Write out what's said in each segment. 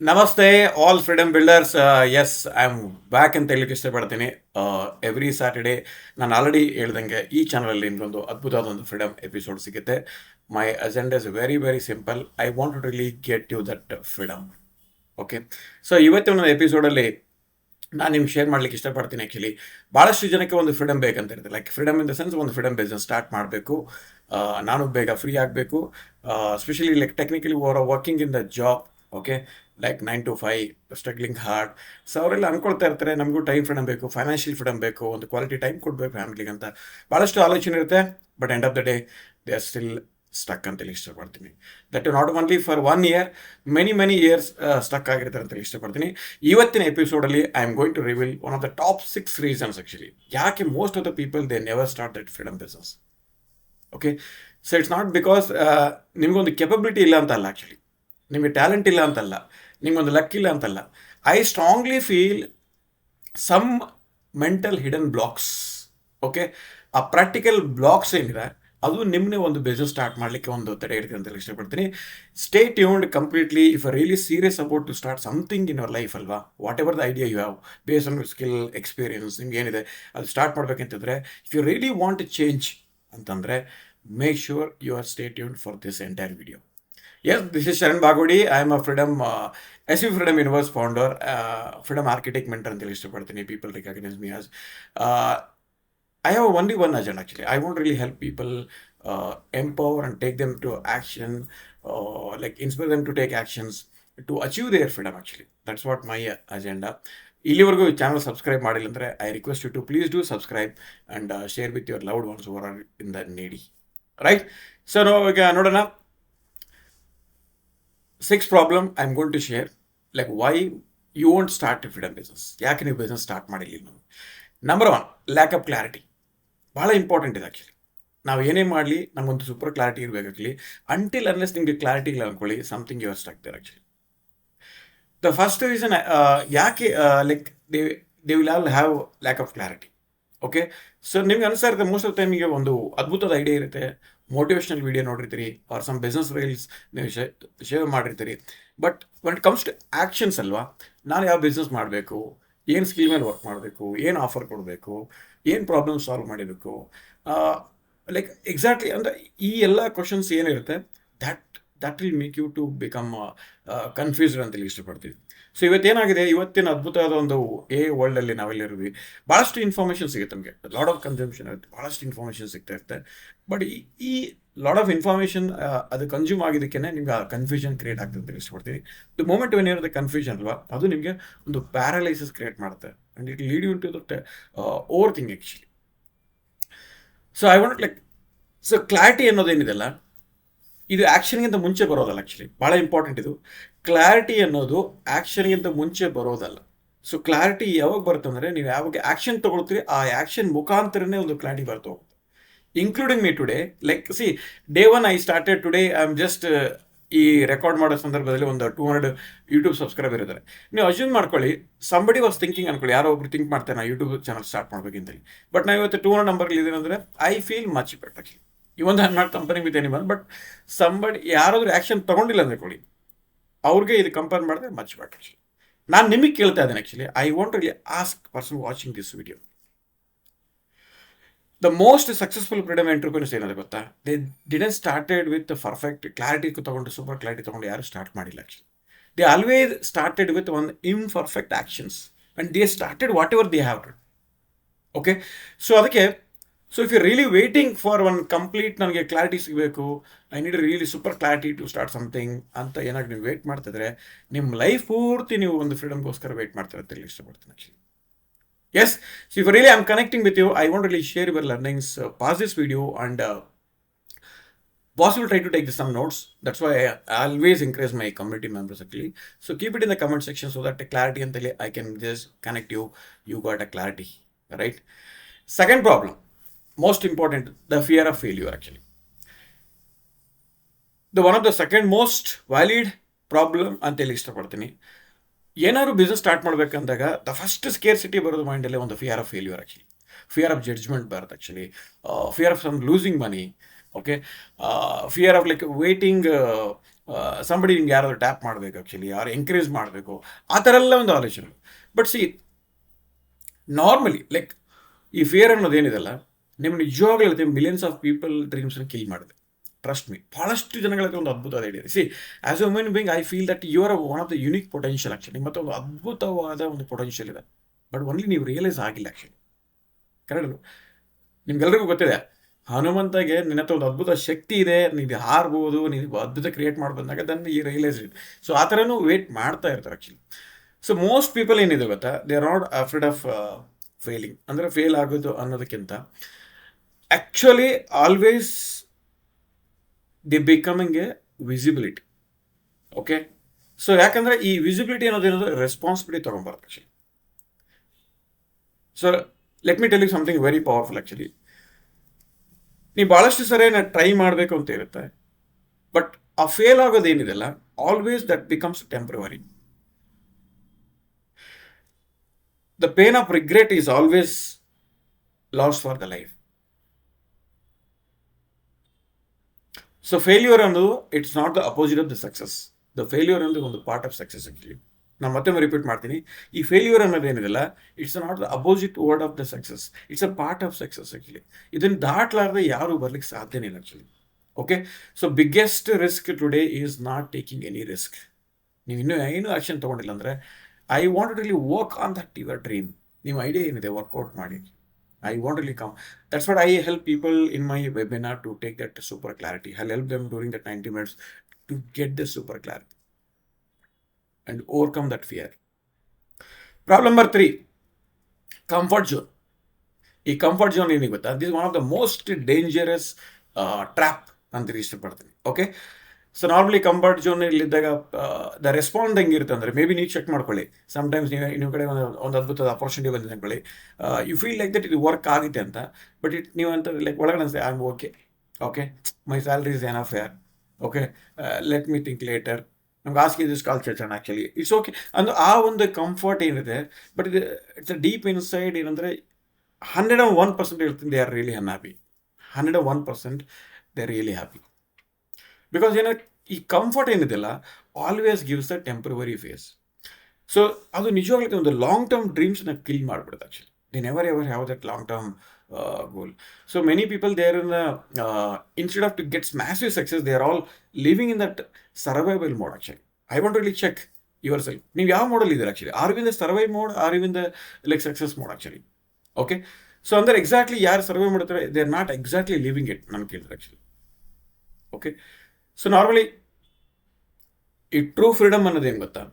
ನಮಸ್ತೆ all freedom builders. Yes I am back ಅಂತ ಹೇಳಲಿಕ್ಕೆ ಇಷ್ಟಪಡ್ತೀನಿ. ಎವ್ರಿ ಸ್ಯಾಟರ್ಡೇ ನಾನು ಆಲ್ರೆಡಿ ಹೇಳ್ದಂಗೆ ಈ ಚಾನಲಲ್ಲಿ ನಿಮಗೊಂದು ಅದ್ಭುತವಾದ ಒಂದು ಫ್ರೀಡಮ್ ಎಪಿಸೋಡ್ ಸಿಗುತ್ತೆ. My agenda is very very simple. I want to really get you that freedom. Okay, so ಇವತ್ತಿನ ಎಪಿಸೋಡಲ್ಲಿ ನಾನು ನಿಮ್ಗೆ ಶೇರ್ ಮಾಡ್ಲಿಕ್ಕೆ ಇಷ್ಟಪಡ್ತೀನಿ. ಆ್ಯಕ್ಚುಲಿ ಭಾಳಷ್ಟು ಜನಕ್ಕೆ ಒಂದು ಫ್ರೀಡಮ್ ಬೇಕಂತ ಇರುತ್ತೆ. Like freedom in the sense ಒಂದು ಫ್ರೀಡಮ್ ಬಿಸ್ನೆಸ್ ಸ್ಟಾರ್ಟ್ ಮಾಡಬೇಕು, ನಾನು ಬೇಗ ಫ್ರೀ ಆಗಬೇಕು. Specially like technically working in the job. Okay, like 9 to 5 struggling hard. So ಅವರೆಲ್ಲ ಅನ್ಕೊಳ್ತಾ ಇರ್ತಾರೆ ನಮಗೂ ಟೈಮ್ ಫ್ರೀಡಮ್ ಬೇಕು, ಫೈನಾನ್ಷಿಯಲ್ ಫ್ರೀಡಮ್ ಬೇಕು, ಒಂದು ಕ್ವಾಲಿಟಿ ಟೈಮ್ ಕೊಡಬೇಕು ಫ್ಯಾಮಿಲಿಗೆ ಅಂತ ಭಾಳಷ್ಟು ಆಲೋಚನೆ ಇರುತ್ತೆ. But end of the day they are still stuck ಅಂತೇಳಿ ಇಷ್ಟಪಡ್ತೀನಿ. That not only for 1 year, many years stuck ಆಗಿರ್ತಾರೆ ಅಂತೇಳಿ ಇಷ್ಟಪಡ್ತೀನಿ. ಇವತ್ತಿನ ಎಪಿಸೋಡಲ್ಲಿ I am going to reveal one of the top 6 reasons actually ಯಾಕೆ most of the people they never start that freedom business. Okay, so it's not because ನಿಮಗೊಂದು capability ಇಲ್ಲ ಅಂತ ಅಲ್ಲ. ಆ್ಯಕ್ಚುಲಿ ನಿಮಗೆ ಟ್ಯಾಲೆಂಟ್ ಇಲ್ಲ ಅಂತಲ್ಲ, ನಿಮಗೊಂದು ಲಕ್ ಇಲ್ಲ ಅಂತಲ್ಲ. I strongly feel some mental hidden blocks. Okay, ಆ ಪ್ರಾಕ್ಟಿಕಲ್ ಬ್ಲಾಕ್ಸ್ ಏನಿದೆ ಅದು ನಿಮ್ಮನ್ನೇ ಒಂದು ಬಿಸ್ನೆಸ್ ಸ್ಟಾರ್ಟ್ ಮಾಡಲಿಕ್ಕೆ ಒಂದು ತಡೆ ಹಿಡಿದೆ ಅಂತ ಇಷ್ಟಪಡ್ತೀನಿ. Stay tuned completely if are really serious about to start something in your life ಅಲ್ವಾ. Whatever the idea you have based on skill experience ನಿಮ್ಗೆ ಏನಿದೆ ಅದು ಸ್ಟಾರ್ಟ್ ಮಾಡಬೇಕಂತಂದರೆ, if you really want to change ಅಂತಂದರೆ make sure you are stay tuned for this entire video. Yes, this is Sharan Bagodi. I am a Freedom SV Freedom Universe founder, Freedom Architect mentor ಅಂತ ಇಷ್ಟಪಡ್ತೀನಿ. People recognize me as. Uh, I have only one agenda actually. I won't really help people empower and take them to action, like inspire them to take actions to achieve their freedom actually. That's what my agenda. ಇಲ್ಲಿವರೆಗೂ channel subscribe ಮಾಡಿಲ್ಲ ಅಂದರೆ I request you to please do subscribe and share with your loved ones over are in the ನೀಡಿ. Right, so ಈಗ ನೋಡೋಣ 6 problem I am going to share. Like why you won't start a freedom business, ಯಾಕೆ ನೀವು business start ಮಾಡಿಲ್ಲ ನಾವು. Number 1, lack of clarity. ಭಾಳ important ಇದೆ actually. ನಾವು ಏನೇ ಮಾಡಲಿ ನಮಗೊಂದು ಸೂಪರ್ ಕ್ಲಾರಿಟಿ ಇರಬೇಕಾಗಲಿ. ಅಂಟಿಲ್ ಅನ್ಲೆಸ್ ನಿಮಗೆ ಕ್ಲಾರಿಟಿ ಇಲ್ಲ ಅಂದ್ಕೊಳ್ಳಿ, something you are stuck there actually. The first reason ಯಾಕೆ like they will all have lack of clarity. Okay, so ನಿಮ್ಗೆ ಅನಿಸ್ತಾ ಇರುತ್ತೆ ಮೋಸ್ಟ್ ಆಫ್ ಟೈಮಿಗೆ ಒಂದು ಅದ್ಭುತದ ಐಡಿಯಾ ಇರುತ್ತೆ, ಮೋಟಿವೇಶ್ನಲ್ ವೀಡಿಯೋ ನೋಡಿರ್ತೀರಿ ಆರ್ ಸಮ್ ಬಿಸ್ನೆಸ್ ರೀಲ್ಸ್ ನೀವು ಶೇರ್ ಮಾಡಿರ್ತೀರಿ. But when it comes to actions ಅಲ್ವಾ, ನಾನು ಯಾವ ಬಿಸ್ನೆಸ್ ಮಾಡಬೇಕು, ಏನು ಸ್ಕಿಲ್ ಮೇಲೆ ವರ್ಕ್ ಮಾಡಬೇಕು, ಏನು ಆಫರ್ ಕೊಡಬೇಕು, ಏನು ಪ್ರಾಬ್ಲಮ್ ಸಾಲ್ವ್ ಮಾಡಬೇಕು, ಲೈಕ್ ಎಕ್ಸಾಕ್ಟ್ಲಿ ಅಂದರೆ ಈ ಎಲ್ಲ ಕ್ವಶನ್ಸ್ ಏನಿರುತ್ತೆ that will make you to become confused ಅಂತೇಳಿ ಇಷ್ಟಪಡ್ತೀವಿ. ಸೊ ಇವತ್ತೇನಾಗಿದೆ, ಇವತ್ತಿನ ಅದ್ಭುತವಾದ ಒಂದು ವರ್ಲ್ಡಲ್ಲಿ ನಾವೆಲ್ಲಿರ್ವಿ ಭಾಳಷ್ಟು ಇನ್ಫಾರ್ಮೇಷನ್ ಸಿಗುತ್ತೆ ನಮಗೆ. ಲಾಡ್ ಆಫ್ ಕನ್ಸ್ಯೂಮ್ಷನ್ ಇರುತ್ತೆ, ಭಾಳಷ್ಟು ಇನ್ಫಾರ್ಮೇಷನ್ ಸಿಗ್ತಾ ಇರುತ್ತೆ. ಬಟ್ ಈ ಲಾಡ್ ಆಫ್ ಇನ್ಫಾರ್ಮೇಷನ್ ಅದು ಕನ್ಸ್ಯೂಮ್ ಆಗಿದ್ದಕ್ಕೇ ನಿಮ್ಗೆ ಆ ಕನ್ಫ್ಯೂಷನ್ ಕ್ರಿಯೇಟ್ ಆಗ್ತದೆ ಅಂತ ಇಷ್ಟಪಡ್ತೀನಿ. ದ ಮೂಮೆಂಟ್ ವೆನ್ ಇರುತ್ತೆ ಕನ್ಫ್ಯೂಷನ್ ಅಲ್ವಾ, ಅದು ನಿಮಗೆ ಒಂದು ಪ್ಯಾರಲೈಸಿಸ್ ಕ್ರಿಯೇಟ್ ಮಾಡುತ್ತೆ and it lead you to that over thing actually. So I want like, so clarity ಅನ್ನೋದೇನಿದೆಲ್ಲ ಇದು ಆ್ಯಕ್ಷನ್ಗಿಂತ ಮುಂಚೆ ಬರೋದಲ್ಲ ಆ್ಯಕ್ಚುಲಿ. ಭಾಳ ಇಂಪಾರ್ಟೆಂಟ್ ಇದು. ಕ್ಲಾರಿಟಿ ಅನ್ನೋದು ಆ್ಯಕ್ಷನ್ಗಿಂತ ಮುಂಚೆ ಬರೋದಲ್ಲ. ಸೊ ಕ್ಲಾರಿಟಿ ಯಾವಾಗ ಬರುತ್ತೆ ಅಂದರೆ ನೀವು ಯಾವಾಗ ಆ್ಯಕ್ಷನ್ ತೊಗೊಳ್ತೀರಿ ಆ ಆ್ಯಕ್ಷನ್ ಮುಖಾಂತರನೇ ಒಂದು ಕ್ಲಾರಿಟಿ ಬರ್ತಾ ಹೋಗುತ್ತೆ. Including me today, like C day 1 I started today. I am just ಈ ರೆಕಾರ್ಡ್ ಮಾಡೋ ಸಂದರ್ಭದಲ್ಲಿ ಒಂದು 200 ಯೂಟ್ಯೂಬ್ ಸಬ್ಸ್ಕ್ರೈಬರ್ ಇದ್ದಾರೆ. ನೀವು ಅಸ್ಯೂಮ್ ಮಾಡ್ಕೊಳ್ಳಿ ಸಂಬಡಿ ವಾಸ್ ಥಿಂಕಿಂಗ್ ಅನ್ಕೊಳ್ಳಿ, ಯಾರೋ ಒಬ್ರು ಥಿಂಕ್ ಮಾಡ್ತಾರೆ ನಾನು ಯೂಟ್ಯೂಬ್ ಚಾನಲ್ ಸ್ಟಾರ್ಟ್ ಮಾಡ್ಬೇಕಂತೇಳಿ. ಬಟ್ ನಾವು ಇವತ್ತು 200 ನಂಬರ್ಗಳು ಇದ್ದೀನಿ ಅಂದರೆ I feel much better actually. ಇವೊಂದು I am not comparing with anyone, but somebody ಯಾರಾದರೂ ಆ್ಯಕ್ಷನ್ ತೊಗೊಂಡಿಲ್ಲ ಅಂದ್ಕೊಳ್ಳಿ, ಅವ್ರಿಗೆ ಇದು ಕಂಪೇರ್ ಮಾಡಿದ್ರೆ ಮಚ್ ಬೆಟರ್ ಆ್ಯಕ್ಚುಲಿ. ನಾನು ನಿಮಗೆ ಕೇಳ್ತಾ ಇದ್ದೇನೆ actually, I want really ask person watching this video. The most successful freedom entrepreneurs ಏನಾದ್ರೆ ಗೊತ್ತಾ, they didn't started with perfect clarity ತೊಗೊಂಡು ಸೂಪರ್ ಕ್ಲಾರಿಟಿ ತೊಗೊಂಡು ಯಾರು ಸ್ಟಾರ್ಟ್ ಮಾಡಿಲ್ಲ actually. They always started with one imperfect actions and they started whatever they have done. Okay, so ಅದಕ್ಕೆ so if you really waiting for one complete ನನಗೆ clarity ಸಿಗಬೇಕು, I need really super clarity to start something ಅಂತ ಏನಾಗಿ ನೀವು wait ಮಾಡ್ತಿದ್ರೆ ನಿಮ್ಮ life ಪೂರ್ತಿ ನೀವು ಒಂದು ಫ್ರೀಡಮ್ಗೋಸ್ಕರ ವೇಟ್ ಮಾಡ್ತಾರೆ ಅಂತ ಹೇಳಿ ಇಷ್ಟಪಡ್ತೀನಿ actually. Yes, so if really I'm connecting with you, I want to really share your learnings, pause this video and possibly try to take some notes. That's why I always encourage my community members actually. So keep it in the comment section so that the clarity and I can just connect you. You got a clarity, right? Second problem, most important, the fear of failure actually. The one of the second most valid problem ಅಂತ ಹೇಳಿ ಇಷ್ಟಪಡ್ತೀನಿ. ಏನಾದ್ರು business start ಮಾಡಬೇಕಂದಾಗ the first scarcity ಬರೋದು ಮೈಂಡಲ್ಲಿ ಒಂದು fear of failure actually. Fear of judgement ಬರುತ್ತೆ actually, fear of some losing money. Okay, fear of like waiting somebody ನಿಮ್ಗೆ ಯಾರಾದರೂ ಟ್ಯಾಪ್ ಮಾಡಬೇಕು ಆ್ಯಕ್ಚುಲಿ, ಯಾರು ಎಂಕರೇಜ್ ಮಾಡಬೇಕು, ಆ ಥರ ಎಲ್ಲ ಒಂದು ಆಲೋಚನೆ. ಬಟ್ ಸಿ, ನಾರ್ಮಲಿ ಲೈಕ್ ಈ ಫಿಯರ್ ಅನ್ನೋದೇನಿದೆಲ್ಲ ನಿಮ್ಮ ನಿಜವಾಗ್ಲೂ ಹೇಳ್ತೀವಿ, ಮಿಲಿಯನ್ಸ್ ಆಫ್ ಪೀಪಲ್ ಡ್ರೀಮ್ಸ್ನ ಕಿಲ್ ಮಾಡಿದೆ. ಟ್ರಸ್ಟ್ ಮೀ, ಭಾಳಷ್ಟು ಜನಗಳಿಗೆ ಒಂದು ಅದ್ಭುತವಾದ idea. See, as a human being I feel that you are one of the unique potential actually. ಮತ್ತು ಒಂದು ಅದ್ಭುತವಾದ ಒಂದು ಪೊಟೆನ್ಷಿಯಲ್ ಇದೆ, ಬಟ್ ಓನ್ಲಿ ನೀವು ರಿಯಲೈಸ್ ಆಗಿಲ್ಲ ಆ್ಯಕ್ಚುಲಿ. ಕರೆಕ್ಟ್? ನಿಮ್ಗೆಲ್ರಿಗೂ ಗೊತ್ತಿದೆ, ಹನುಮಂತಗೆ ನಿನ್ನ ಹತ್ರ ಒಂದು ಅದ್ಭುತ ಶಕ್ತಿ ಇದೆ, ನೀವು ಹಾರ್ಬೋದು, ನೀವು ಅದ್ಭುತ ಕ್ರಿಯೇಟ್ ಮಾಡಿ ಬಂದಾಗ ಅದನ್ನು ಈ ರಿಯಲೈಸ್ ಇದೆ. ಸೊ ಆ ಥರನೂ ವೇಟ್ ಮಾಡ್ತಾ ಇರ್ತಾರೆ ಆ್ಯಕ್ಚುಲಿ. ಸೊ ಮೋಸ್ಟ್ ಪೀಪಲ್ ಏನಿದೆ ಗೊತ್ತಾ, they are not afraid of failing, ಅಂದರೆ ಫೇಲ್ ಆಗೋದು ಅನ್ನೋದಕ್ಕಿಂತ actually always the becoming a visibility. Okay, so ಯಾಕಂದರೆ ಈ ವಿಸಿಬಿಲಿಟಿ ಅನ್ನೋದೇನದು ರೆಸ್ಪಾನ್ಸಿಬಿಲಿಟಿ ತೊಗೊಂಬಾರ್ದು actually. So let me tell you something very powerful actually. ನೀವು ಭಾಳಷ್ಟು ಸರಿ ನಾನು ಟ್ರೈ ಮಾಡಬೇಕು ಅಂತ ಇರುತ್ತೆ, ಬಟ್ ಆ ಫೇಲ್ ಆಗೋದೇನಿದೆಲ್ಲ always that becomes temporary. The pain of regret is always loss for the life. So failure ಅನ್ನೋದು it's not the opposite of the success. The failure ಅನ್ನೋದು ಒಂದು ಪಾರ್ಟ್ ಆಫ್ ಸಕ್ಸಸ್ ಆ್ಯಕ್ಚುಲಿ. ನಾನು ಮತ್ತೆ repeat ಮಾಡ್ತೀನಿ, ಈ failure ಅನ್ನೋದೇನಿದೆಲ್ಲ it's not the opposite word of the success, it's a part of success actually. ಇದನ್ನು ದಾಟ್ಲಾರ್ದೆ ಯಾರೂ ಬರ್ಲಿಕ್ಕೆ ಸಾಧ್ಯನೇ ಇಲ್ಲ actually. Okay, so biggest risk today is not taking any risk. ನೀವು ಇನ್ನೂ ಏನು ಆ್ಯಕ್ಷನ್ ತೊಗೊಂಡಿಲ್ಲ ಅಂದರೆ I want to really work on that your dream. ನಿಮ್ಮ ಐಡಿಯಾ ಏನಿದೆ ವರ್ಕೌಟ್ ಮಾಡಿ. I want to really come. That's what I help people in my webinar to take that super clarity. I'll help them during that 90 minutes to get the super clarity and overcome that fear. Problem number 3, comfort zone. ಈ comfort zone ಏನಿಗೆ ಗೊತ್ತಾ, this one of the most dangerous trap ಅಂತ ಇಷ್ಟಪಡ್ತೀನಿ. Okay, so normally comfort ಝೋನಲ್ಲಿದ್ದಾಗ the response ಹೆಂಗಿರುತ್ತೆ ಅಂದರೆ, maybe ನೀವು check ಮಾಡ್ಕೊಳ್ಳಿ. ಸಮ್ಟೈಮ್ಸ್ ನಿಮ್ಮ ಕಡೆ ಒಂದು ಅದ್ಭುತದ ಅಪರ್ಚುನಿಟಿ ಬಂದಿದೆ ಅಂದ್ಕೊಳ್ಳಿ, ಯು ಫೀಲ್ ಲೈಕ್ ದಟ್ ಇದು ವರ್ಕ್ ಆಗುತ್ತೆ ಅಂತ, ಬಟ್ ನೀವು ಅಂತ ಲೈಕ್ ಒಳಗಡೆ ಅನ್ಸುತ್ತೆ I am okay my salary is enough fair, okay let me think later, ನಮ್ಗೆ ask this call church actually it's okay ಅಂದು ಆ ಒಂದು ಕಂಫರ್ಟ್ ಏನಿದೆ. ಬಟ್ ಇದು ಇಟ್ಸ್ ಅ ಡೀಪ್ ಇನ್ಸೈಡ್ ಏನಂದರೆ 101% ಹೇಳ್ತೀನಿ, they are really unhappy. 101% they are really happy. Because ಏನೋ ಈ ಕಂಫರ್ಟ್ ಏನಿದೆಲ್ಲ always gives the temporary phase. So ಅದು ನಿಜವಾಗ್ಲೂ ಒಂದು ಲಾಂಗ್ ಟರ್ಮ್ ಡ್ರೀಮ್ಸ್ನ ಕಿಲ್ ಮಾಡಿಬಿಡುತ್ತೆ actually. They never ever have that long term goal. So many people, they are in the instead of to get massive success, they are all living in that survival mode actually. I want to really check yourself. ನೀವು ಯಾವ ಮೋಡಲ್ಲಿ ಇದ್ದೀರಾ actually? Are you in the survive mode, are you in the like success mode actually? Okay, so ಅಂದರೆ exactly ಯಾರು survive ಮಾಡ್ತಾರೆ, they are not exactly living it ನಾನು ಕೇಳಿದ್ರೆ actually. Okay, so normally ಈ ಟ್ರೂ ಫ್ರೀಡಮ್ ಅನ್ನೋದು ಏನು ಗೊತ್ತಾ,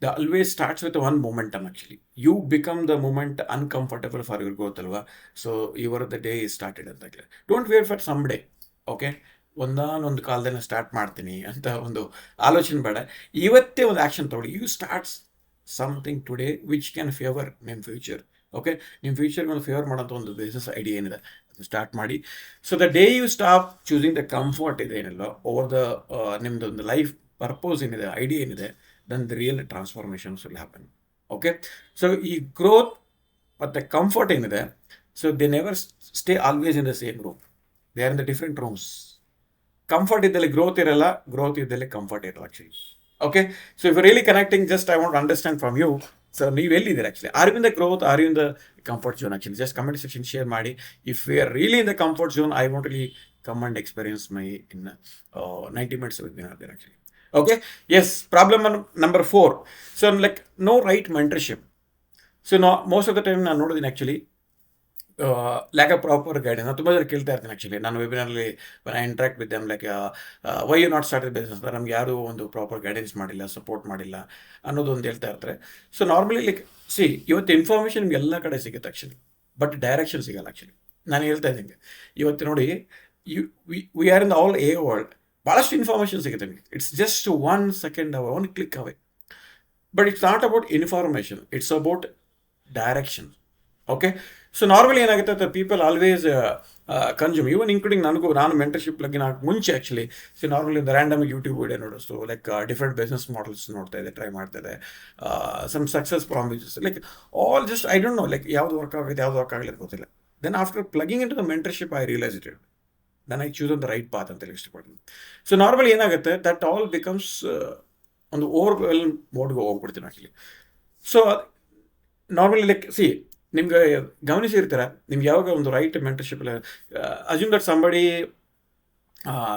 the always starts with one momentum actually. You become the moment uncomfortable for your growth ಅಲ್ವಾ. So your the day is started ಅಂತ. Don't wait for some day. Okay, ಒಂದಾನೊಂದು ಕಾಲದಲ್ಲಿ start ಮಾಡ್ತೀನಿ ಅಂತ ಒಂದು ಆಲೋಚನೆ ಬೇಡ. ಇವತ್ತೇ ಒಂದು ಆ್ಯಕ್ಷನ್ ತೊಗೊಳ್ಳಿ. You starts something today which can favour ನಿಮ್ಮ ಫ್ಯೂಚರ್. ಓಕೆ, ನಿಮ್ಮ ಫ್ಯೂಚರ್ಗೆ ಒಂದು ಫೇವರ್ ಮಾಡೋಂಥ ಒಂದು ಬಿಸ್ನೆಸ್ ಐಡಿಯಾ ಏನಿದೆ ಅದು ಸ್ಟಾರ್ಟ್ ಮಾಡಿ. So the day you stop choosing the comfort ಇದೆ ಏನಿಲ್ಲ ಓವರ್ ದ ನಿಮ್ಮದೊಂದು ಲೈಫ್ ಪರ್ಪೋಸ್ ಏನಿದೆ, ಐಡಿಯಾ ಏನಿದೆ, then the real transformations will happen. Okay, so ಈ ಗ್ರೋತ್ ಮತ್ತು ಕಂಫರ್ಟ್ ಏನಿದೆ, so they never stay always in the same room, they are in the different rooms. Comfort ಇದ್ದಲ್ಲಿ growth ಇರಲ್ಲ, growth ಇದ್ದಲ್ಲಿ comfort ಇರಲ್ಲ actually. Okay, so if really connecting, just I want to understand from you, so ನೀವು ಎಲ್ಲಿದ್ದೀರಾ actually? Are you in the growth, are you in the comfort zone actually? Just comment section share ಮಾಡಿ. If you are really in the comfort zone, I want really come and experience my in 90 minutes webinar there actually. Okay, yes. Problem number 4. So like no right mentorship. So no, most of the time ನಾನು ನೋಡೋದಿನ actually lack of proper guidance. ನಾನು ತುಂಬ ಜನ ಕೇಳ್ತಾ ಇರ್ತೀನಿ actually ನಾನು ವೆಬಿನಾರಲ್ಲಿ I interact with them, like why you not started business ಅಂತ. ನಮ್ಗೆ ಯಾರು ಒಂದು ಪ್ರಾಪರ್ ಗೈಡೆನ್ಸ್ ಮಾಡಿಲ್ಲ, ಸಪೋರ್ಟ್ ಮಾಡಿಲ್ಲ ಅನ್ನೋದೊಂದು ಹೇಳ್ತಾ ಇರ್ತಾರೆ. ಸೊ ನಾರ್ಮಲಿ ಲೈಕ್ ಇವತ್ತು ಇನ್ಫಾರ್ಮೇಷನ್ ನಿಮ್ಗೆ ಎಲ್ಲ ಕಡೆ ಸಿಗುತ್ತೆ ಆ್ಯಕ್ಚುಲಿ, ಬಟ್ ಡೈರೆಕ್ಷನ್ ಸಿಗಲ್ಲ ಆ್ಯಕ್ಚುಲಿ. ನಾನು ಹೇಳ್ತಾ ಇದ್ದೀನಿ ಇವತ್ತು ನೋಡಿ, we are in the all A world, ಭಾಳಷ್ಟು ಇನ್ಫಾರ್ಮೇಷನ್ ಸಿಗುತ್ತೆ ನಿಮಗೆ. It's just 1 second away, 1 click away. But it's not about information, it's about direction. Okay, so normally ಏನಾಗುತ್ತೆ ಅಂತ people always consume, even including ನಾನು ಮೆಂಟರ್ಶಿಪ್ ಲಗ್ಗೆ ನಾನು ಮುಂಚೆ actually normally ಒಂದು ರ್ಯಾಂಡಮ್ ಯೂಟ್ಯೂಬ್ ವಿಡಿಯೋ ನೋಡಿಸ್ತು, ಲೈಕ್ ಡಿಫ್ರೆಂಟ್ ಬಿಸ್ನೆಸ್ ಮಾಡೆಲ್ಸ್ ನೋಡ್ತಾ ಇದೆ, ಟ್ರೈ ಮಾಡ್ತಾ ಇದೆ, some success promises, like all just I don't know like ಯಾವ್ದು ವರ್ಕ್ ಆಗುತ್ತೆ, ಯಾವ್ದು ವರ್ಕ್ ಆಗಲಿಕ್ಕೆ ಗೊತ್ತಿಲ್ಲ. Then after plugging in to the mentorship I realise it then I choose on the right path ಅಂತ ಹೇಳಿ ಇಷ್ಟಪಡ್ತೀನಿ. ಸೊ ನಾರ್ಮಲಿ ಏನಾಗುತ್ತೆ, that all becomes ಒಂದು ಓವರ್ವೆಲ್ಮ್ ಮೋಡ್ಗೆ ಹೋಗ್ಬಿಡ್ತೀನಿ ಆ್ಯಕ್ಚುಲಿ. ಸೊ ನಾರ್ಮಲಿ ಲೈಕ್ ನಿಮ್ಗೆ ಗಮನಿಸಿರ್ತೀರ, ನಿಮ್ಗೆ ಯಾವಾಗ ಒಂದು right mentorship assume that somebody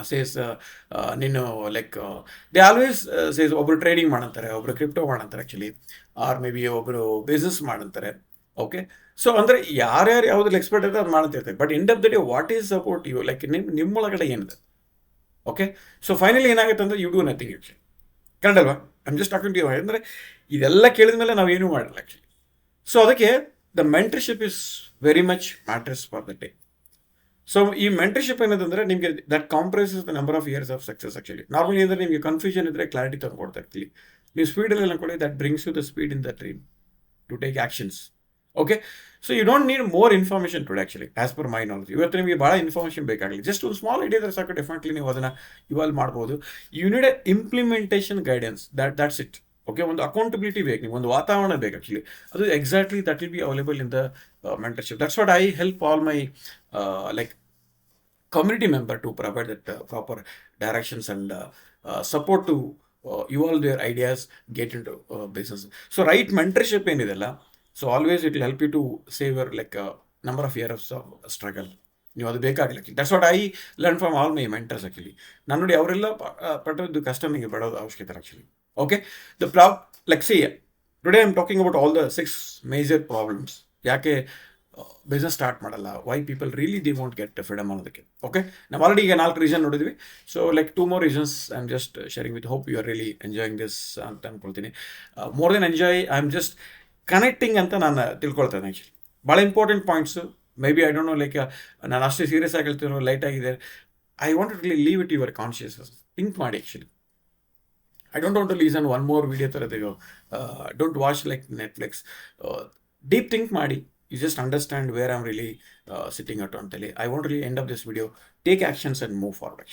says ನೀನು ಲೈಕ್ ದೇ ಆಲ್ವೇಸ್ ಸೇಸ್ ಒಬ್ಬರು ಟ್ರೇಡಿಂಗ್ ಮಾಡಂತಾರೆ, ಒಬ್ಬರು ಕ್ರಿಪ್ಟೋ ಮಾಡಂತಾರೆ ಆ್ಯಕ್ಚುಲಿ, ಆರ್ ಮೇ ಬಿ ಒಬ್ಬರು ಬಿಸ್ನೆಸ್ ಮಾಡಂತಾರೆ. ಓಕೆ, ಸೊ ಅಂದರೆ ಯಾರ್ಯಾರು ಯಾವುದ್ರಲ್ಲಿ ಎಕ್ಸ್ಪರ್ಟ್ ಇರ್ತಾರೆ ಅದು ಮಾಡ್ತಿರ್ತಾರೆ. But end of the day what is support you, like ನಿಮ್ಮೊಳಗಡೆ ಏನಿದೆ. ಓಕೆ, ಸೊ ಫೈನಲಿ ಏನಾಗುತ್ತೆ ಅಂದರೆ you do nothing actually. Correct ಅಲ್ವಾ? I'm just talking to you. ಅಂದರೆ ಇದೆಲ್ಲ ಕೇಳಿದ ಮೇಲೆ ನಾವು ಏನೂ ಮಾಡಲ್ಲ ಆ್ಯಕ್ಚುಲಿ. ಸೊ ಅದಕ್ಕೆ the mentorship is very much matters for the day. So ಈ ಮೆಂಟರ್ಶಿಪ್ ಏನಂತಂದರೆ ನಿಮಗೆ that comprises the number of years of success actually. Normally ಅಂದರೆ ನಿಮಗೆ ಕನ್ಫ್ಯೂಷನ್ ಇದ್ದರೆ ಕ್ಲಾರಿಟಿ ತಂದುಕೊಡ್ತಾ ಇರ್ತೀವಿ. ನೀವು ಸ್ಪೀಡಲ್ಲಿ ಅನ್ಕೊಳ್ಳಿ, that brings you the speed in the dream to take actions. Okay, so you don't need more information today actually, as per my knowledge. ಇವತ್ತು ನಿಮಗೆ ಭಾಳ ಇನ್ಫಾರ್ಮೇಷನ್ ಬೇಕಾಗಲಿ, ಜಸ್ಟ್ ಒಂದು ಸ್ಮಾಲ್ ಐಡಿಯಾ ಇದ್ರೆ ಸಾಕು, ಡೆಫಿನೆಟ್ಲಿ ನೀವು ಅದನ್ನು ಇವಾಲ್ವ್ ಮಾಡ್ಬೋದು. You need a implementation guidance, that's it. Okay, ಒಂದು ಅಕೌಂಟಬಿಲಿಟಿ ಬೇಕು, ನೀವು ಒಂದು ವಾತಾವರಣ ಬೇಕು ಆ್ಯಕ್ಚುಲಿ. ಅದು exactly that will be available in the mentorship. That's what I help all my like community member to provide that proper directions and support to evolve their ideas, get into business. So right mentorship ಏನಿದೆಲ್ಲ, so always it will help you to save your like number of years of struggle. ನೀವು ಅದು ಬೇಕಾಗಿಲ್ಲ. That's what I learn from all my mentors actually. ನಾನು ನೋಡಿ ಅವರೆಲ್ಲ ಪಟ್ಟದ್ದು ಕಷ್ಟ ನನಗೆ ಪಡೋದು ಅವಶ್ಯಕತೆ actually. Okay, like today I am talking about all the 6 major problems. ಯಾಕೆ ಬಿಸ್ನೆಸ್ ಸ್ಟಾರ್ಟ್ ಮಾಡಲ್ಲ, why people really the want get freedom ಅನ್ನೋದಕ್ಕೆ. ಓಕೆ, ನಾವು ಆಲ್ರೆಡಿ ಈಗ 4 ರೀಸನ್ ನೋಡಿದ್ವಿ. So like 2 more reasons I am just sharing with. Hope you are really enjoying this ಅಂತ ಅಂದ್ಕೊಳ್ತೀನಿ. More then enjoy, I am just connecting ಅಂತ ನಾನು ತಿಳ್ಕೊಳ್ತೇನೆ actually. ಭಾಳ important points. Maybe I don't know, like ನಾನು ಅಷ್ಟೇ serious ಆಗಿ ಹೇಳ್ತಿರೋ, ಲೈಟ್ ಆಗಿದೆ. I want to leave it your consciousness. Think ಮಾಡಿ actually. I don't want to listen one more video ಥರದ್ದು. Don't watch like Netflix. Deep think ಮಾಡಿ. You just understand where I'm really sitting at on tele. I want to really end up this video. Take actions and move forward.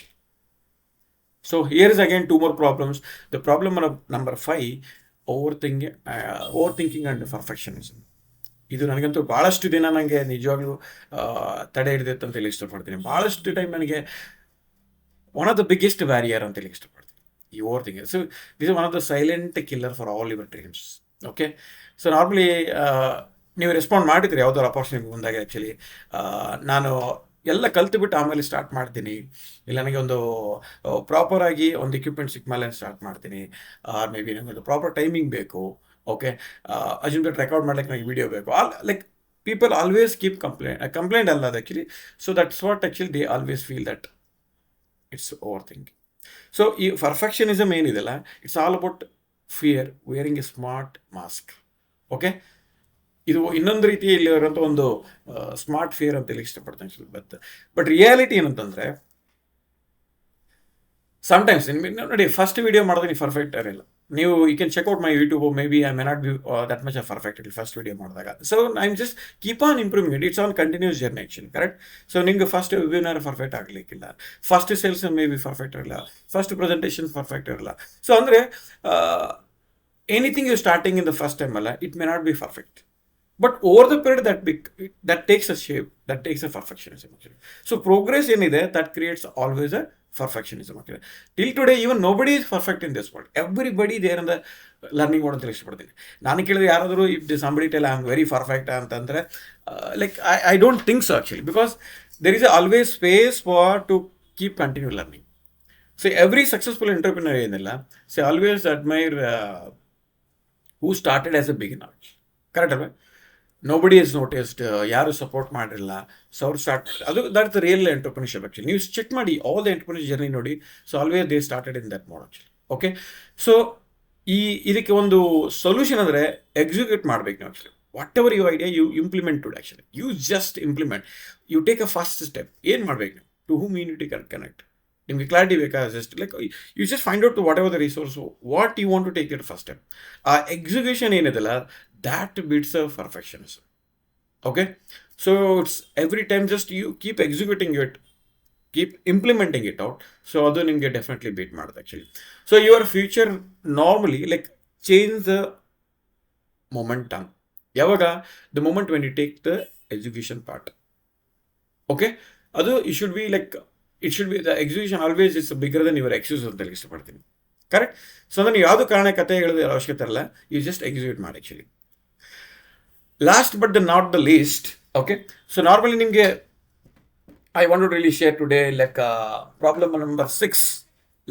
So here is again 2 more problems. The problem number 5, overthinking and perfectionism. ಇದು ನನಗಂತೂ ಭಾಳಷ್ಟು ದಿನ ನನಗೆ ನಿಜವಾಗ್ಲೂ ತಡೆ ಹಿಡಿದೈತೆ ಅಂತ ಹೇಳಿ ಇಷ್ಟಪಡ್ತೀನಿ. ಭಾಳಷ್ಟು ಟೈಮ್ ನನಗೆ one of the biggest barrier ಅಂತ ಹೇಳಿ ಇಷ್ಟಪಡ್ತೀನಿ ಈ over thinking. So this is one of the silent killer for all your dreams. Okay, so normally ನೀವು ರೆಸ್ಪಾಂಡ್ ಮಾಡಿದ್ರಿ ಯಾವುದಾದ್ರು ಅಪರ್ಚುನಿಟಿ ಬಂದಾಗ. ಆ್ಯಕ್ಚುಲಿ ನಾನು ಎಲ್ಲ ಕಲ್ತುಬಿಟ್ಟು ಆಮೇಲೆ ಸ್ಟಾರ್ಟ್ ಮಾಡ್ತೀನಿ, ಇಲ್ಲ ನನಗೆ ಒಂದು ಪ್ರಾಪರಾಗಿ ಒಂದು ಎಕ್ವಿಪ್ಮೆಂಟ್ ಸಿಕ್ಕ ಮೇಲೆ ಸ್ಟಾರ್ಟ್ ಮಾಡ್ತೀನಿ, ಆರ್ ಮೇ ಬಿ ನನಗೆ ಒಂದು ಪ್ರಾಪರ್ ಟೈಮಿಂಗ್ ಬೇಕು. ಓಕೆ, ಅಜ್ಯೂಮ್ ದಟ್ ರೆಕಾರ್ಡ್ ಮಾಡ್ಲಿಕ್ಕೆ ನನಗೆ ವಿಡಿಯೋ ಬೇಕು. Like people always keep complaint ಅಲ್ಲ ಅದು actually. So that's what actually they always feel that it's over thinking. So ಈ ಪರ್ಫೆಕ್ಷನಿಸಮ್ ಏನಿದೆಲ್ಲ, it's all about fear wearing a smart mask. Okay, ಇದು ಇನ್ನೊಂದು ರೀತಿಯಲ್ಲಿ ಇರೋಂಥ ಒಂದು ಸ್ಮಾರ್ಟ್ ಫಿಯರ್ ಅಂತೇಳಿ ಇಷ್ಟಪಡ್ತೇನೆ. ಬಟ್ ರಿಯಾಲಿಟಿ ಏನಂತಂದರೆ, ಸಮ್ಟೈಮ್ಸ್ ನೋಡಿ, ಫಸ್ಟ್ ವಿಡಿಯೋ ಮಾಡಿದ್ರೆ ನೀವು ಪರ್ಫೆಕ್ಟ್ ಇರಲ್ಲ. ನೀವು you can checkout my YouTube, maybe I may not be that much perfect ಇಲ್ಲಿ ಫಸ್ಟ್ ವಿಡಿಯೋ ಮಾಡಿದಾಗ. So I am just keep on improving it. It's an continuous journey actually. Correct. So ನಿಮ್ಗೆ first webinar perfect ಆಗಲಿಕ್ಕಿಲ್ಲ, first sales maybe perfect ಇರಲ್ಲ, first presentation perfect ಇರಲ್ಲ. So ಅಂದರೆ anything you starting in the first time ಅಲ್ಲ, it may not be perfect. But over the period that takes a shape, that takes a perfectionism actually. So progress ಏನಿದೆ, that creates always a perfectionism actually. Till today even nobody is perfect in this world. Everybody there in the learning mode ಅಂತ ಇಷ್ಟಪಡ್ತೀನಿ. ನಾನು ಕೇಳಿದ್ರೆ ಯಾರಾದರೂ if somebody tell I am very perfect ಅಂತಂದರೆ like I don't think so actually, because there is always space for to keep continue learning. So every successful entrepreneur ಏನಿಲ್ಲ, so always admire who started as a beginner. Correct ಅಲ್ವಾ? Nobody is noticed, ಯಾರು support ಮಾಡಿರಲ್ಲ, so ಅವ್ರು start ಅದು that the real entrepreneurship actually. ನೀವು check ಮಾಡಿ all the entrepreneur journey ನೋಡಿ. So always they started in that mode actually. Okay, so ಇದಕ್ಕೆ ಒಂದು ಸೊಲ್ಯೂಷನ್ ಅಂದರೆ ಎಕ್ಸಿಕ್ಯೂಟ್ ಮಾಡಬೇಕು ನೀವು actually. Whatever your idea you implement to actually. You just implement, you take a first step. ಏನು ಮಾಡಬೇಕು ನೀವು? To whom you need to connect. ನಿಮಗೆ clarity ಬೇಕಾ? Just like you just find out whatever the resource what you want to take it first step. ಆ execution ಏನಿದೆಲ್ಲ, that beats a perfectionism. Okay, so it's every time just you keep executing it, keep implementing it out. So adu nimge definitely beat ಮಾಡುತ್ತೆ actually. So your future normally like change the momentum. Yavaga the moment when you take the execution part. Okay, adu you should be like it should be the execution always it's bigger Dhan your excuse ಅಂತ ಹೇಳಿ ಇಷ್ಟಪಡ್ತೀನಿ. Correct. So ಅಂದ್ರೆ ನೀವು ಯಾವುದು ಕಾರಣ ಕತೆ ಹೇಳೋದ್ರ ಅವಶ್ಯಕತೆ ಇಲ್ಲ, ಯು ಜಸ್ಟ್ ಎಕ್ಸಿಕ್ಯೂಟ್ ಮಾಡಿ actually. Last but the not the least, okay. So normally ನಿಮಗೆ I want to really share today like problem number 6,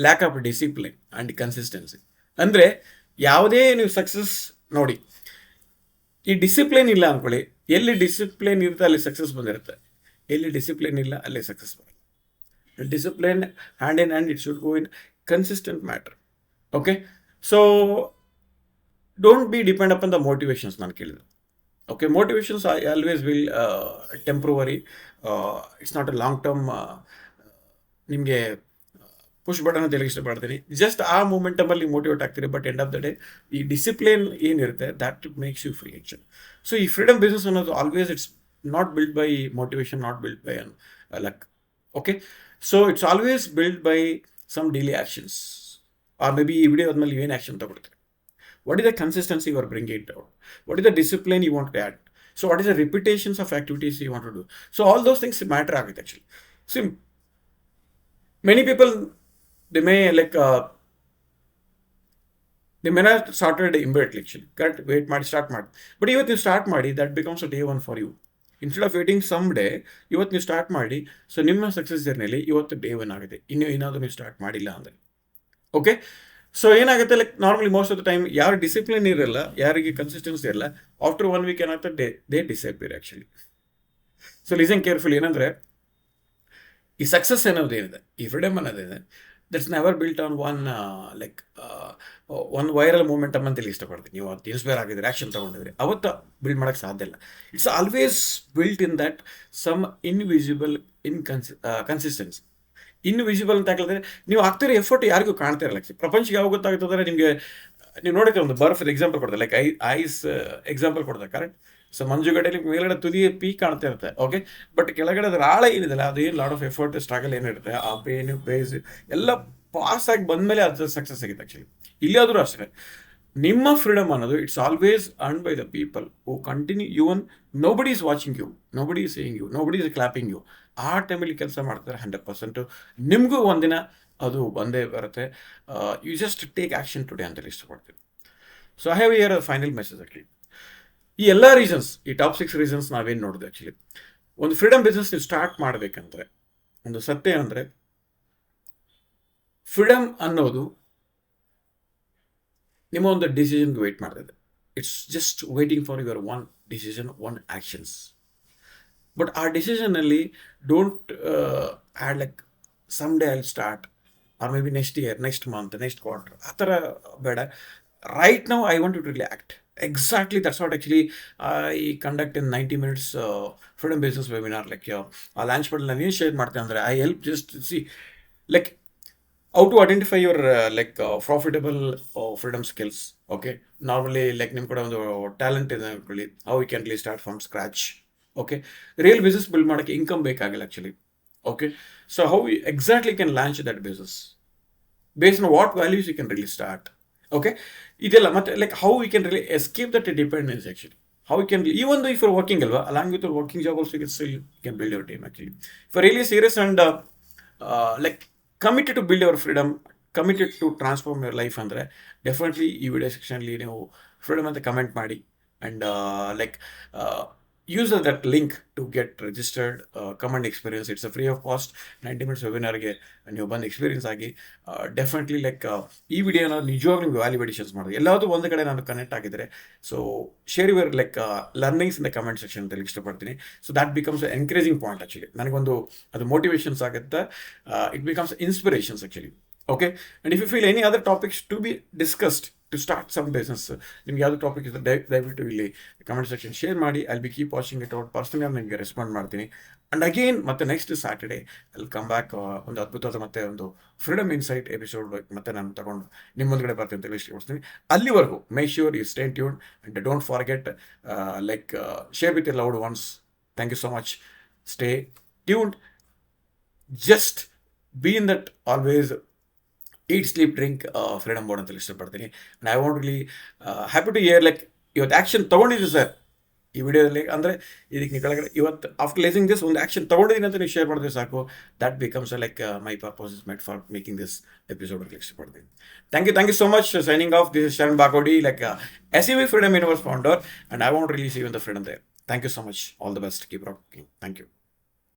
lack of discipline and consistency. ಅಂದರೆ ಯಾವುದೇ ನೀವು ಸಕ್ಸಸ್ ನೋಡಿ, ಈ ಡಿಸಿಪ್ಲಿನ್ ಇಲ್ಲ ಅಂದ್ಕೊಳ್ಳಿ, ಎಲ್ಲಿ ಡಿಸಿಪ್ಲಿನ್ ಇರುತ್ತೆ ಅಲ್ಲಿ ಸಕ್ಸಸ್ ಬಂದಿರುತ್ತೆ, ಎಲ್ಲಿ ಡಿಸಿಪ್ಲಿನ್ ಇಲ್ಲ ಅಲ್ಲಿ ಸಕ್ಸಸ್ ಬರಲ್ಲ. Discipline hand in hand, it should go in consistent matter. Okay. So don't be depend upon the motivations ನಾನು ಕೇಳಿದ್ರು. Okay, motivations I always will temporary, it's not a long term ನಿಮಗೆ push button ಅಂತ ಹೇಳಿ ಇಷ್ಟಪಡ್ತೀನಿ. Just ಆ ಮೂಮೆಂಟಮಲ್ಲಿ motivate ಆಗ್ತೀರಿ, but end of the day ಈ ಡಿಸಿಪ್ಲಿನ್ ಏನಿರುತ್ತೆ that makes you free actually. So ಈ ಫ್ರೀಡಮ್ ಬಿಸ್ನೆಸ್ ಅನ್ನೋದು always it's not build by motivation, not build by luck. Okay. So it's always build by some daily actions, or maybe ಈ video ಆದ್ಮೇಲೆ ಏನು action ತಗೊಳ್ತೀರಿ. What is the consistency you are bringing it out? What is the discipline you want to add? So what is the repetitions of activities you want to do? So all those things matter actually. See, many people, they may like, they may not started immediately actually. Correct? Wait, start ಮಾಡಿ. But ಇವತ್ತು ನೀವು start ಮಾಡಿ, that becomes a day one for you. Instead of waiting someday, ಇವತ್ತು ನೀವು start ಮಾಡಿ. So ನಿಮ್ಮ success ಜರ್ನಿಯಲ್ಲಿ ಇವತ್ತು day one ಆಗಿದೆ, ಇನ್ನು ಏನಾದರೂ ನೀವು ಸ್ಟಾರ್ಟ್ ಮಾಡಿಲ್ಲ ಅಂದರೆ. ಓಕೆ. ಸೊ ಏನಾಗುತ್ತೆ, like normally most of the time ಯಾರು ಡಿಸಿಪ್ಲಿನ್ ಇರಲ್ಲ, ಯಾರಿಗೆ ಕನ್ಸಿಸ್ಟೆನ್ಸಿ ಇರಲ್ಲ, ಆಫ್ಟರ್ 1 ವೀಕ್ ಏನಾಗುತ್ತೆ, they disappear actually. So listen careful. ಏನಂದರೆ ಈ ಸಕ್ಸಸ್ ಅನ್ನೋದೇನಿದೆ, ಈ ಫ್ರೀಡಮ್ ಅನ್ನೋದೇನಿದೆ, that's never built on like ಒಂದು ವೈರಲ್ ಮೂಮೆಂಟಮ್ ಅಂತೇಳಿ ಇಷ್ಟಪಡ್ತೀನಿ. ನೀವು ಅದು ಇನ್ಸ್ಪೈರ್ ಆಗಿದ್ರೆ, ಆ್ಯಕ್ಷನ್ ತೊಗೊಂಡಿದ್ರೆ ಅವತ್ತು ಬಿಲ್ಡ್ ಮಾಡೋಕ್ಕೆ ಸಾಧ್ಯ ಇಲ್ಲ. It's always built in that some invisible consistency. Invisible ಅಂತ ಹೇಳಿದ್ರೆ ನೀವು ಆಗ್ತಿರೋ ಎಫರ್ಟ್ ಯಾರಿಗೂ ಕಾಣ್ತಾ ಇರಲ್ಲ. ಪ್ರಪಂಚಕ್ಕೆ ಯಾವಾಗ ಗೊತ್ತಾಗ್ತದೆ ನಿಮಗೆ, ನೀವು ನೋಡೋಕೆ ಒಂದು ಬರ್ಫ್ ಎಕ್ಸಾಂಪಲ್ ಕೊಡ್ತಾರೆ, ಲೈಕ್ ಐಸ್ ಎಕ್ಸಾಂಪಲ್ ಕೊಡ್ತಾರೆ. ಕರೆಕ್ಟ್. ಸೊ ಮಂಜುಗಡ್ಡೆಲಿ ಮೇಲ್ಗಡೆ ತುದಿ ಪೀಕ್ ಕಾಣ್ತಾ ಇರುತ್ತೆ, ಓಕೆ. ಬಟ್ ಕೆಳಗಡೆ ಅದ್ರ ಆಳ ಏನಿದೆ, ಅದು ಏನು ಲಾಟ್ ಆಫ್ ಎಫರ್ಟ್ ಸ್ಟ್ರಗಲ್ ಏನಿರುತ್ತೆ, ಆ ಪೇನು ಪ್ರೇಸ್ ಎಲ್ಲ ಪಾಸ್ ಆಗಿ ಬಂದಮೇಲೆ ಅದು ಸಕ್ಸಸ್ ಆಗಿದೆ ಆ್ಯಕ್ಚುಲಿ. ಇಲ್ಲಿ ಆದರೂ ಅಷ್ಟೇ, ನಿಮ್ಮ ಫ್ರೀಡಮ್ ಅನ್ನೋದು it's always earn by the people who continue. Even nobody is watching you, nobody is saying you, nobody is clapping you. ಆ ಟೈಮಲ್ಲಿ ಕೆಲಸ ಮಾಡ್ತಾರೆ 100%. ನಿಮಗೂ ಒಂದಿನ ಅದು ಬಂದೇ ಬರುತ್ತೆ. You just take action today ಅಂತೇಳಿ ಇಷ್ಟಪಡ್ತೀನಿ. So I have here final message actually. ಈ ಎಲ್ಲ ರೀಸನ್ಸ್, ಈ ಟಾಪ್ 6 ರೀಸನ್ಸ್ ನಾವೇನು ನೋಡಿದೆ ಆ್ಯಕ್ಚುಲಿ. ಒಂದು ಫ್ರೀಡಮ್ ಬಿಸ್ನೆಸ್ ನೀವು ಸ್ಟಾರ್ಟ್ ಮಾಡಬೇಕಂದ್ರೆ ಒಂದು ಸತ್ಯ ಅಂದರೆ, ಫ್ರೀಡಮ್ ಅನ್ನೋದು ನಿಮ್ಮ ಒಂದು ಡಿಸಿಷನ್ಗೆ ವೆಯ್ಟ್ ಮಾಡ್ತಿದೆ. It's just waiting for your one decision, one actions. But ಆ ಡಿಸಿಷನಲ್ಲಿ don't add like some day I start, or maybe next year, next month, next quarter, ಆ ಥರ ಬೇಡ. Right now I want to really act. Exactly that's what actually I conduct in 90 minutes freedom business webinar. Like ಆ launch ಮಾಡಲು ನಾನು ಏನು share ಮಾಡ್ತೇನೆ ಅಂದರೆ, I help just C like how to identify your profitable freedom skills. Okay, normally like ನಿಮ್ ಕೂಡ ಒಂದು talent ಇದೆ ಅನ್ಕೊಳ್ಳಿ, how you can really start from scratch. Okay, real business build ಮಾಡೋಕ್ಕೆ ಇನ್ಕಮ್ ಬೇಕಾಗಿಲ್ಲ actually. Okay, so how you exactly can launch that business based on what values you can really start. Okay, ಇದೆಲ್ಲ ಮತ್ತೆ like how you can really escape that dependence actually. How you can, even though if you're working alva, along with your working job also you can build your team actually. If you're really serious and like committed to build your freedom, committed to transform your life ಅಂದರೆ definitely ಈ video ಸೆಕ್ಷನಲ್ಲಿ ನೀವು freedom ಅಂತ comment ಮಾಡಿ. And like use that link to get registered comment experience. It's a free of cost 90 minutes ವೆಬಿನಾರ್ಗೆ ನೀವು ಬಂದು experience ಆಗಿ ಡೆಫಿನೆಟ್ಲಿ ಲೈಕ್ ಈ ವಿಡಿಯೋನ ನಿಜವಾಗ್ಲೂ ನೀವು ವ್ಯಾಲ್ಯೂಡೇಷನ್ಸ್ ಮಾಡೋದು ಎಲ್ಲಾದರೂ ಒಂದು ಕಡೆ ನಾನು ಕನೆಕ್ಟ್ ಆಗಿದ್ದರೆ. So share your like learnings in the comment section ಅಂತ ಇಷ್ಟಪಡ್ತೀನಿ. So that becomes encouraging point actually. ನನಗೊಂದು ಅದು ಮೋಟಿವೇಶನ್ಸ್ ಆಗುತ್ತೆ, it becomes inspirations actually. Okay, and if you feel any other topics to be discussed to start some business, ನಿಮ್ಗೆ ಯಾವುದು topic ಇದೆ ದಯವಿಟ್ಟು ಇಲ್ಲಿ ಕಮೆಂಟ್ ಸೆಕ್ಷನ್ ಶೇರ್ ಮಾಡಿ. I be keep watching it out. Personally ನಾನು ನಿಮಗೆ respond ಮಾಡ್ತೀನಿ. And again ಮತ್ತೆ ನೆಕ್ಸ್ಟ್ ಸ್ಯಾಟರ್ಡೇ ಅಲ್ಲಿ ಕಮ್ ಬ್ಯಾಕ್ ಒಂದು ಅದ್ಭುತವಾದ ಮತ್ತೆ ಒಂದು ಫ್ರೀಡಮ್ ಇನ್ಸೈಟ್ ಎಪಿಸೋಡ್ ಮತ್ತೆ ನಾನು ತಗೊಂಡು ನಿಮ್ಮ ಮುಂದ್ಗಡೆ ಬರ್ತೀನಿ ಅಂತ ಇಷ್ಟಪಡ್ತೀನಿ. ಅಲ್ಲಿವರೆಗೂ make sure you stay tuned and don't forget like share with your loved ones. Thank you so much. Stay tuned. Just be in that always eat sleep drink freedom board ಅಂತ ಇಷ್ಟಪಡ್ತೀನಿ. And I want really happy to hear like ಇವತ್ತು action ತೊಗೊಂಡಿದ್ದೆ sir, ಈ ವಿಡಿಯೋದಲ್ಲಿ ಅಂದರೆ ಇದಕ್ಕೆ ನೀವು ಕೆಳಗಡೆ ಇವತ್ತು ಆಫ್ಟರ್ ಲೇಸಿಂಗ್ ದಿಸ್ ಒಂದು ಆ್ಯಕ್ಷನ್ ತೊಗೊಂಡಿದ್ದೀನಿ ಅಂತ ನೀವು ಶೇರ್ ಮಾಡಿದ್ರೆ ಸಾಕು, that becomes like my purpose is made for making this episode ಅಂತ ಇಷ್ಟಪಡ್ತೀನಿ. Thank you so much. Signing off, this is Sharan Bagodi, like SEV Freedom Universe founder, and I want to really see you in the freedom there. Thank you so much. All the best. Keep rocking. Thank you.